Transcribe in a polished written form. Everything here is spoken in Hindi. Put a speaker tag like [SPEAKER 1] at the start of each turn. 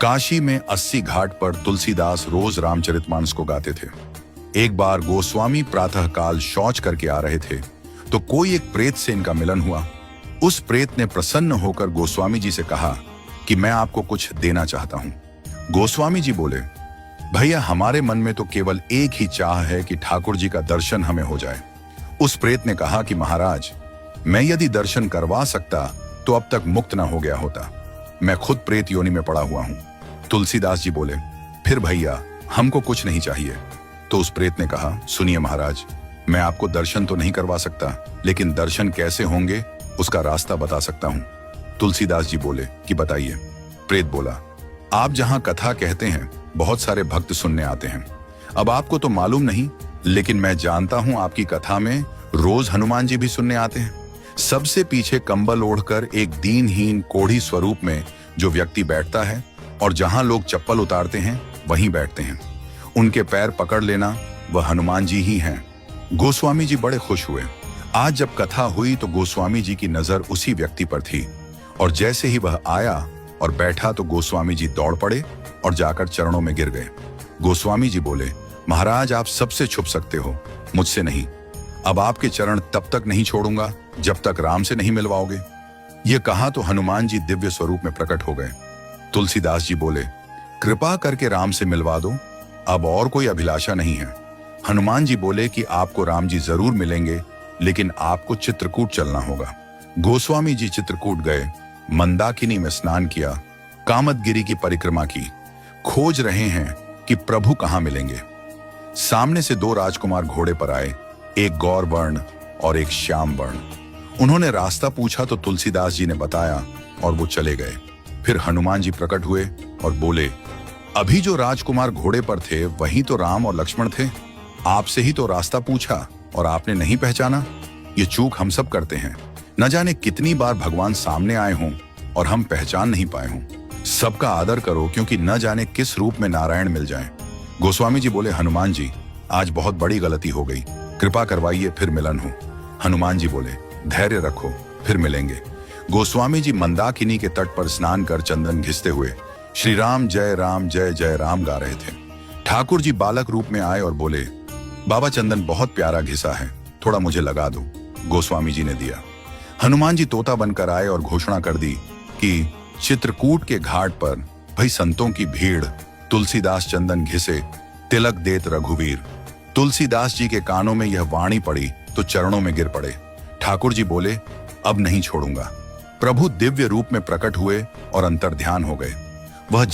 [SPEAKER 1] काशी में 80 घाट पर तुलसीदास रोज रामचरितमानस को गाते थे। एक बार गोस्वामी प्रातःकाल शौच करके आ रहे थे तो कोई एक प्रेत से इनका मिलन हुआ। उस प्रेत ने प्रसन्न होकर गोस्वामी जी से कहा कि मैं आपको कुछ देना चाहता हूं। गोस्वामी जी बोले, भैया हमारे मन में तो केवल एक ही चाह है कि ठाकुर जी का दर्शन हमें हो जाए। उस प्रेत ने कहा कि महाराज, मैं यदि दर्शन करवा सकता तो अब तक मुक्त ना हो गया होता। मैं खुद प्रेत योनि में पड़ा हुआ हूं। तुलसीदास जी बोले, फिर भैया हमको कुछ नहीं चाहिए। तो उस प्रेत ने कहा, सुनिए महाराज, मैं आपको दर्शन तो नहीं करवा सकता, लेकिन दर्शन कैसे होंगे उसका रास्ता बता सकता हूं। तुलसीदास जी बोले कि बताइए। प्रेत बोला, आप जहां कथा कहते हैं बहुत सारे भक्त सुनने आते हैं। अब आपको तो मालूम नहीं, लेकिन मैं जानता हूं आपकी कथा में रोज हनुमान जी भी सुनने आते हैं। सबसे पीछे कंबल ओढ़कर एक दीनहीन कोढ़ी स्वरूप में जो व्यक्ति बैठता है और जहां लोग चप्पल उतारते हैं वहीं बैठते हैं। उनके पैर पकड़ लेना वह हनुमान जी ही हैं। गोस्वामी जी बड़े खुश हुए। आज जब कथा हुई तो गोस्वामी जी की नजर उसी व्यक्ति पर थी और जैसे ही वह आया और बैठा तो गोस्वामी जी दौड़ पड़े और जाकर चरणों में गिर गए। गोस्वामी जी बोले, महाराज आप सबसे छुप सकते हो, मुझसे नहीं। अब आपके चरण तब तक नहीं छोड़ूंगा जब तक राम से नहीं मिलवाओगे। ये कहा तो हनुमान जी दिव्य स्वरूप में प्रकट हो गए। तुलसीदास जी बोले, कृपा करके राम से मिलवा दो, अब और कोई अभिलाषा नहीं है। हनुमान जी बोले कि आपको राम जी जरूर मिलेंगे, लेकिन आपको चित्रकूट चलना होगा। गोस्वामी जी चित्रकूट गए, मंदाकिनी में स्नान किया, कामदगिरी की परिक्रमा की, खोज रहे हैं कि प्रभु कहां मिलेंगे। सामने से दो राजकुमार घोड़े पर आए, एक गौर वर्ण और एक श्याम वर्ण। उन्होंने रास्ता पूछा तो तुलसीदास जी ने बताया और वो चले गए। फिर हनुमान जी प्रकट हुए और बोले, अभी जो राजकुमार घोड़े पर थे वही तो राम और लक्ष्मण थे। आपसे ही तो रास्ता पूछा और आपने नहीं पहचाना। ये चूक हम सब करते हैं। न जाने कितनी बार भगवान सामने आए हों और हम पहचान नहीं पाए हों। सबका आदर करो, क्योंकि न जाने किस रूप में नारायण मिल जाएं। गोस्वामी जी बोले, हनुमान जी आज बहुत बड़ी गलती हो गई, कृपा करवाइए फिर मिलन हो। हनुमान जी बोले, धैर्य रखो, फिर मिलेंगे। गोस्वामी जी मंदाकिनी के तट पर स्नान कर चंदन घिसते हुए श्री राम जय जय राम गा रहे थे। ठाकुर जी बालक रूप में आए और बोले, बाबा चंदन बहुत प्यारा घिसा है, थोड़ा मुझे लगा दो। गोस्वामी जी ने दिया। हनुमान जी तोता बनकर आए और घोषणा कर दी कि चित्रकूट के घाट पर भई संतों की भीड़, तुलसीदास चंदन घिसे, तिलक देत रघुवीर। तुलसीदास जी के कानों में यह वाणी पड़ी तो चरणों में गिर पड़े। ठाकुर जी बोले, अब नहीं छोड़ूंगा। प्रभु दिव्य रूप में प्रकट हुए और अंतर्ध्यान हो गए। वह